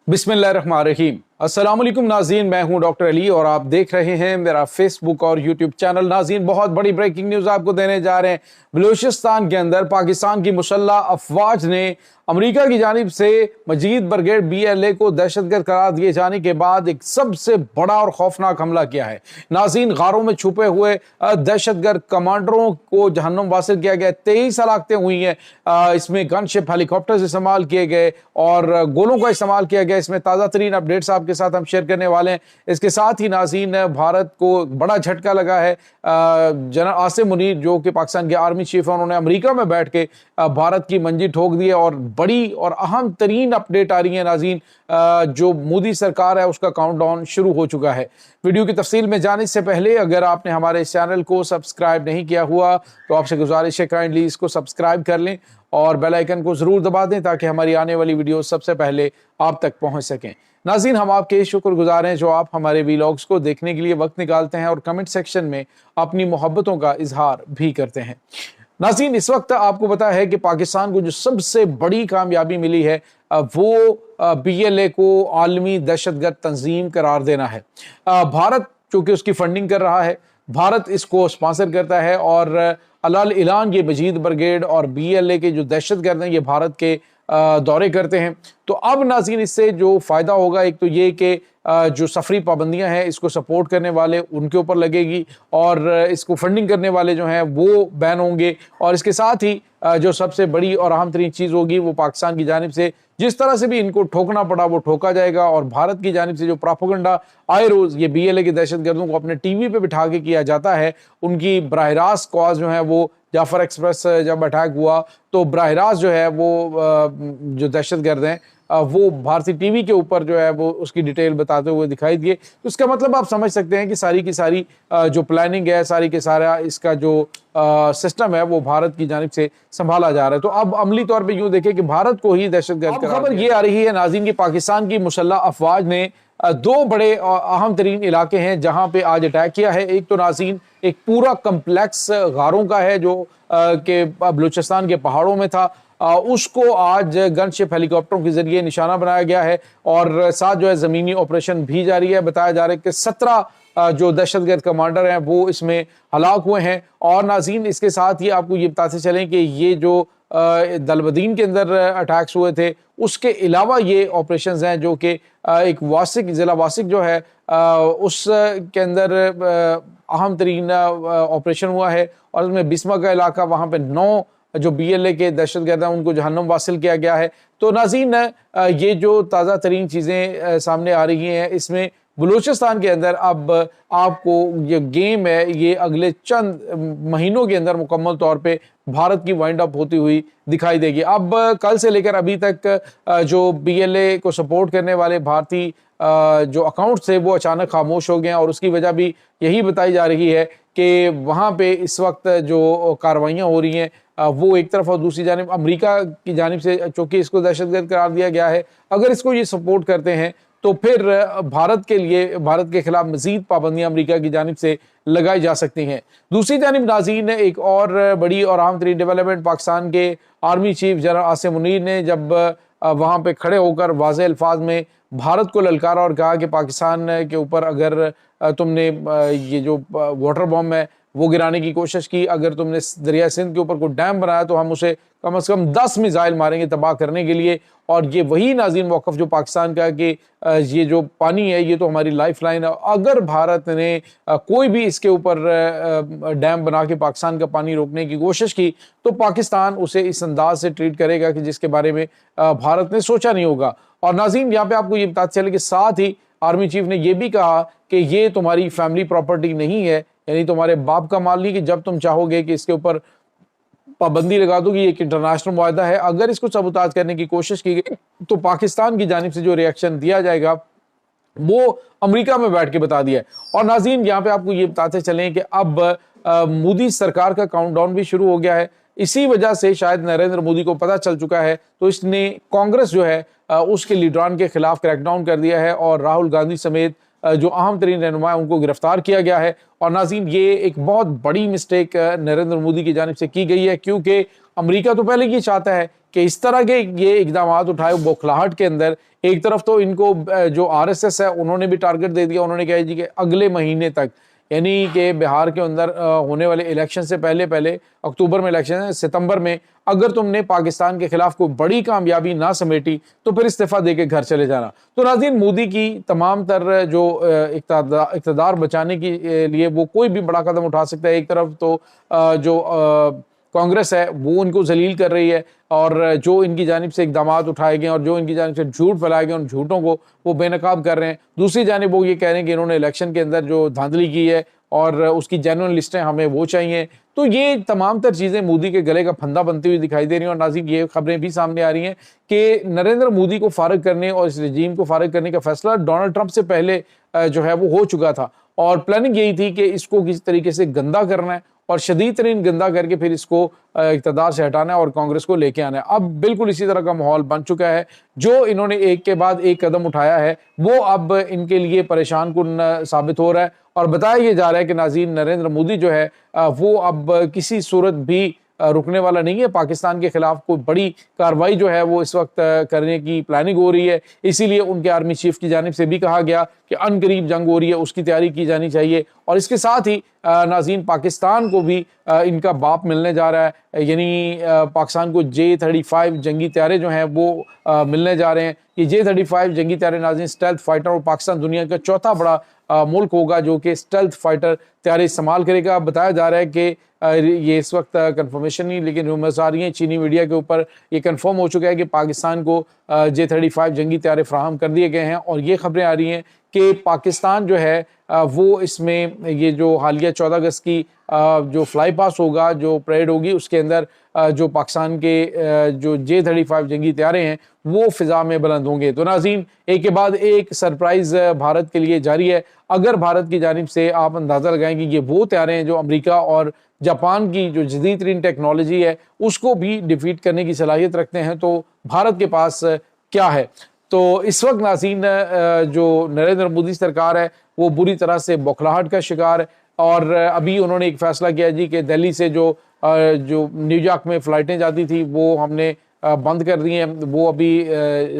बिस्मिल्लाहिर्रहमानिर्रहीम। अस्सलाम वालेकुम नाज़रीन, मैं हूं डॉक्टर अली और आप देख रहे हैं मेरा फेसबुक और यूट्यूब चैनल। नाज़रीन, बहुत बड़ी ब्रेकिंग न्यूज़ आपको देने जा रहे हैं। बलूचिस्तान के अंदर पाकिस्तान की मुसल्लह अफवाज ने अमेरिका की जानिब से मजीद ब्रिगेड BLA को दहशतगर्द करार दिए जाने के बाद एक सबसे बड़ा और खौफनाक हमला किया है। नाज़रीन, गारों में छुपे हुए दहशतगर्द कमांडरों को जहन्नुम वासिल किया गया। 23 हलाकतें हुई हैं। इसमें गनशिप हेलीकॉप्टर्स इस्तेमाल किए गए और गोलों का इस्तेमाल किया गया। इसमें ताज़ा तरीन अपडेट्स आपके साथ हम शेयर करने वाले हैं। इसके साथ ही नाज़रीन, भारत को बड़ा झटका लगा है। जनरल आसिम मुनीर जो कि पाकिस्तान के आर्मी चीफ है, उन्होंने अमेरिका में बैठ के भारत की मंजी ठोक दी है और बड़ी और अहम तरीन अपडेट आ रही है नाज़रीन। जो मोदी सरकार है उसका काउंटडाउन शुरू हो चुका है। वीडियो की तफसील में जाने से पहले अगर आपने हमारे इस चैनल को सब्सक्राइब नहीं किया हुआ तो आपसे गुजारिश है काइंडली इसको सब्सक्राइब कर लें और बेल आइकन को ज़रूर दबा दें ताकि हमारी आने वाली वीडियो सबसे पहले आप तक पहुंच सकें। नाज़रीन, हम आपके शुक्रगुजार हैं जो आप हमारे वीलॉग्स को देखने के लिए वक्त निकालते हैं और कमेंट सेक्शन में अपनी मोहब्बतों का इजहार भी करते हैं। नाज़रीन, इस वक्त आपको पता है कि पाकिस्तान को जो सबसे बड़ी कामयाबी मिली है वो BLA को आलमी दहशतगर्द तंजीम करार देना है। भारत चूँकि उसकी फंडिंग कर रहा है, भारत इसको स्पॉन्सर करता है और अलाल ऐलान ये मजीद ब्रिगेड और BLA के जो दहशतगर्द हैं ये भारत के दौरे करते हैं। तो अब नाज़रीन, इससे जो फ़ायदा होगा एक तो ये कि जो सफरी पाबंदियां हैं इसको सपोर्ट करने वाले उनके ऊपर लगेगी और इसको फंडिंग करने वाले जो हैं वो बैन होंगे। और इसके साथ ही जो सबसे बड़ी और अहम तरीन चीज़ होगी वो पाकिस्तान की जानिब से जिस तरह से भी इनको ठोकना पड़ा वो ठोका जाएगा और भारत की जानिब से जो प्रोपेगेंडा आए रोज़ ये BLA के दहशतगर्दों को अपने TV पे बिठा के किया जाता है, उनकी बराह रास्त कॉज जो है वो जाफर एक्सप्रेस जब अटैक हुआ तो बराह रास्त जो है वो जो दहशतगर्द हैं वो भारतीय TV के ऊपर जो है वो उसकी डिटेल बताते हुए दिखाई दिए। तो इसका मतलब आप समझ सकते हैं कि सारी की सारी जो प्लानिंग है, सारी के सारा इसका जो सिस्टम है वो भारत की जानिब से संभाला जा रहा है। तो अब अमली तौर पे यूं देखें कि भारत को ही दहशतगर्द खबर ये आ रही है नाज़रीन की पाकिस्तान की मुसल्लह अफवाज ने दो बड़े अहम तरीन इलाके हैं जहां पे आज अटैक किया है। एक तो नाज़रीन एक पूरा कम्प्लेक्स गारों का है जो कि बलूचिस्तान के पहाड़ों में था, उसको आज गनशिप हेलीकॉप्टरों के जरिए निशाना बनाया गया है और साथ जो है ज़मीनी ऑपरेशन भी जारी है। बताया जा रहा है कि 17 जो दहशतगर्द कमांडर हैं वो इसमें हलाक हुए हैं। और नाज़रीन, इसके साथ ही आपको ये बताते चलें कि ये जो दलबदीन के अंदर अटैक्स हुए थे उसके अलावा ये ऑपरेशंस हैं जो कि एक वासिक ज़िला वासिक जो है उस के अंदर अहम तरीन ऑपरेशन हुआ है और उसमें बिस्मा का इलाका, वहाँ पे 9 जो BLA के दहशतगर्द हैं उनको जहन्नुम वासिल किया गया है। तो नाज़रीन, ये जो ताज़ा तरीन चीज़ें सामने आ रही हैं इसमें बलूचिस्तान के अंदर अब आपको ये गेम है ये अगले चंद महीनों के अंदर मुकम्मल तौर पे भारत की वाइंड अप होती हुई दिखाई देगी। अब कल से लेकर अभी तक जो BLA को सपोर्ट करने वाले भारतीय जो अकाउंट थे वो अचानक खामोश हो गए हैं और उसकी वजह भी यही बताई जा रही है कि वहाँ पे इस वक्त जो कार्रवाइयाँ हो रही हैं वो एक तरफ और दूसरी जानिब अमेरिका की जानिब से चूँकि इसको दहशतगर्द करार दिया गया है, अगर इसको ये सपोर्ट करते हैं तो फिर भारत के लिए भारत के खिलाफ मजीद पाबंदियां अमेरिका की जानिब से लगाई जा सकती हैं। दूसरी जानिब नाज़रीन, एक और बड़ी और अहम तरीन डेवलपमेंट पाकिस्तान के army chief general Asim Munir ने जब वहाँ पे खड़े होकर वाज़ेह अल्फाज में भारत को ललकारा और कहा कि पाकिस्तान के ऊपर अगर तुमने ये जो वाटर बॉम्ब है वो गिराने की कोशिश की, अगर तुमने दरिया सिंध के ऊपर कोई डैम बनाया तो हम उसे कम से कम 10 मिसाइल मारेंगे तबाह करने के लिए। और ये वही नाज़रीन मौक़िफ़ जो पाकिस्तान का कि ये जो पानी है ये तो हमारी लाइफ लाइन है, अगर भारत ने कोई भी इसके ऊपर डैम बना के पाकिस्तान का पानी रोकने की कोशिश की तो पाकिस्तान उसे इस अंदाज से ट्रीट करेगा कि जिसके बारे में भारत ने सोचा नहीं होगा। और नाज़रीन, यहाँ पे आपको ये बताते चले कि साथ ही आर्मी चीफ ने यह भी कहा कि ये तुम्हारी फैमिली प्रॉपर्टी नहीं है, यानी तुम्हारे बाप का माल नहीं कि जब तुम चाहोगे कि इसके ऊपर पाबंदी लगा दो कि एक इंटरनेशनल मुआहदा है, अगर इसको सबूताज करने की कोशिश की गई तो पाकिस्तान की जानिब से जो रिएक्शन दिया जाएगा वो अमेरिका में बैठ के बता दिया है। और नाज़रीन, यहाँ पे आपको ये बताते चलें कि अब मोदी सरकार का काउंटडाउन भी शुरू हो गया है। इसी वजह से शायद नरेंद्र मोदी को पता चल चुका है तो इसने कांग्रेस जो है उसके लीडरान के खिलाफ क्रैकडाउन कर दिया है और राहुल गांधी समेत جو اہم ترین رہنما ان کو گرفتار کیا گیا ہے۔ اور ناظرین یہ ایک بہت بڑی مسٹیک نریندر مودی کی جانب سے کی گئی ہے، کیونکہ امریکہ تو پہلے یہ چاہتا ہے کہ اس طرح کے یہ اقدامات اٹھائے بوکھلاہٹ کے اندر۔ ایک طرف تو ان کو جو RSS ہے انہوں نے بھی ٹارگٹ دے دیا، انہوں نے کہا جی کہ اگلے مہینے تک، یعنی کہ بہار کے اندر ہونے والے الیکشن سے پہلے اکتوبر میں الیکشن ہے، ستمبر میں اگر تم نے پاکستان کے خلاف کوئی بڑی کامیابی نہ سمیٹی تو پھر استعفیٰ دے کے گھر چلے جانا۔ تو ناظرین مودی کی تمام تر جو اقتدار بچانے کے لیے وہ کوئی بھی بڑا قدم اٹھا سکتا ہے۔ ایک طرف تو جو کانگریس ہے وہ ان کو ذلیل کر رہی ہے، اور جو ان کی جانب سے اقدامات اٹھائے گئے اور جو ان کی جانب سے جھوٹ پھیلائے گئے ان جھوٹوں کو وہ بے نقاب کر رہے ہیں۔ دوسری جانب وہ یہ کہہ رہے ہیں کہ انہوں نے الیکشن کے اندر جو دھاندلی کی ہے اور اس کی جینوئن لسٹیں ہمیں وہ چاہیے۔ تو یہ تمام تر چیزیں مودی کے گلے کا پھندا بنتی ہوئی دکھائی دے رہی ہیں۔ اور ناظرین یہ خبریں بھی سامنے آ رہی ہیں کہ نریندر مودی کو فارغ کرنے اور اس رجیم کو فارغ کرنے کا فیصلہ ڈونلڈ ٹرمپ سے پہلے جو ہے وہ ہو چکا تھا، اور پلاننگ یہی تھی کہ اس کو کسی طریقے سے گندا کرنا ہے اور شدید ترین گندا کر کے پھر اس کو اقتدار سے ہٹانا ہے اور کانگریس کو لے کے آنا ہے۔ اب بالکل اسی طرح کا ماحول بن چکا ہے، جو انہوں نے ایک کے بعد ایک قدم اٹھایا ہے وہ اب ان کے لیے پریشان کن ثابت ہو رہا ہے۔ اور بتایا یہ جا رہا ہے کہ ناظرین نریندر مودی جو ہے وہ اب کسی صورت بھی رکنے والا نہیں ہے۔ پاکستان کے خلاف کوئی بڑی کارروائی جو ہے وہ اس وقت کرنے کی پلاننگ ہو رہی ہے، اسی لیے ان کے آرمی چیف کی جانب سے بھی کہا گیا کہ ان قریب جنگ ہو رہی ہے، اس کی تیاری کی جانی چاہیے۔ اور اس کے ساتھ ہی ناظرین پاکستان کو بھی ان کا باپ ملنے جا رہا ہے، یعنی پاکستان کو J-35 جنگی طیارے جو ہیں وہ ملنے جا رہے ہیں۔ یہ J-35 جنگی طیارے ناظرین اسٹیلتھ فائٹر، اور پاکستان دنیا کا چوتھا بڑا ملک ہوگا جو کہ اسٹیلتھ فائٹر طیارے استعمال کرے گا۔ بتایا جا رہا ہے کہ یہ اس وقت کنفرمیشن نہیں لیکن رومرز آ رہی ہیں چینی میڈیا کے اوپر، یہ کنفرم ہو چکا ہے کہ پاکستان کو J-35 جنگی طیارے فراہم کر دیے گئے ہیں۔ اور یہ خبریں آ رہی ہیں کہ پاکستان جو ہے وہ اس میں یہ جو حالیہ 14 اگست کی جو فلائی پاس ہوگا، جو پریڈ ہوگی، اس کے اندر جو پاکستان کے جو J-35 جنگی طیارے ہیں وہ فضا میں بلند ہوں گے۔ تو ناظرین ایک کے بعد ایک سرپرائز بھارت کے لیے جاری ہے۔ اگر بھارت کی جانب سے آپ اندازہ لگائیں کہ یہ وہ طیارے ہیں جو امریکہ اور جاپان کی جو جدید ترین ٹیکنالوجی ہے اس کو بھی ڈیفیٹ کرنے کی صلاحیت رکھتے ہیں، تو بھارت کے پاس کیا ہے؟ تو اس وقت ناظرین جو نریندر مودی سرکار ہے وہ بری طرح سے بوکھلاہٹ کا شکار ہے، اور ابھی انہوں نے ایک فیصلہ کیا جی کہ دہلی سے جو نیو یارک میں فلائٹیں جاتی تھی وہ ہم نے بند کر دی ہیں۔ وہ ابھی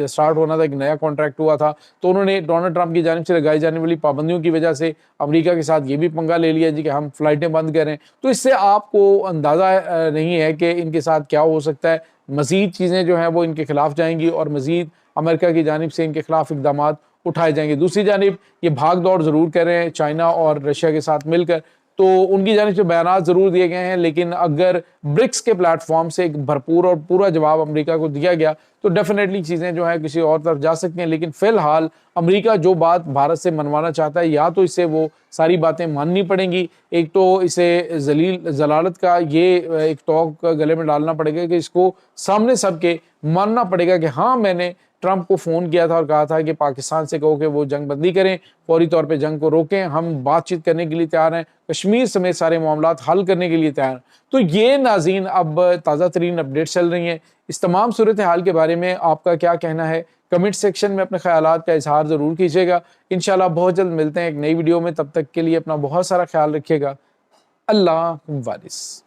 سٹارٹ ہونا تھا، ایک نیا کانٹریکٹ ہوا تھا، تو انہوں نے ڈونلڈ ٹرمپ کی جانب سے لگائی جانے والی پابندیوں کی وجہ سے امریکہ کے ساتھ یہ بھی پنگا لے لیا جی کہ ہم فلائٹیں بند کریں۔ تو اس سے آپ کو اندازہ نہیں ہے کہ ان کے ساتھ کیا ہو سکتا ہے۔ مزید چیزیں جو ہیں وہ ان کے خلاف جائیں گی اور مزید امریکہ کی جانب سے ان کے خلاف اقدامات اٹھائے جائیں گے۔ دوسری جانب یہ بھاگ دوڑ ضرور کر رہے ہیں چائنا اور رشیا کے ساتھ مل کر، تو ان کی جانب سے بیانات ضرور دیے گئے ہیں، لیکن اگر برکس کے پلیٹ فارم سے ایک بھرپور اور پورا جواب امریکہ کو دیا گیا تو ڈیفینیٹلی چیزیں جو ہیں کسی اور طرف جا سکتی ہیں۔ لیکن فی الحال امریکہ جو بات بھارت سے منوانا چاہتا ہے یا تو اسے وہ ساری باتیں ماننی پڑیں گی، ایک تو اسے ذلالت کا یہ ایک توق گلے میں ڈالنا پڑے گا کہ اس کو سامنے سب کے ماننا پڑے گا کہ ہاں میں نے ٹرمپ کو فون کیا تھا اور کہا تھا کہ پاکستان سے کہو کہ وہ جنگ بندی کریں، فوری طور پہ جنگ کو روکیں، ہم بات چیت کرنے کے لیے تیار ہیں، کشمیر سمیت سارے معاملات حل کرنے کے لیے تیار ہیں۔ تو یہ ناظرین اب تازہ ترین اپڈیٹ چل رہی ہیں۔ اس تمام صورتحال کے بارے میں آپ کا کیا کہنا ہے؟ کمنٹ سیکشن میں اپنے خیالات کا اظہار ضرور کیجیے گا۔ انشاءاللہ بہت جلد ملتے ہیں ایک نئی ویڈیو میں، تب تک کے لیے اپنا بہت سارا خیال رکھیے گا۔ اللہ حافظ۔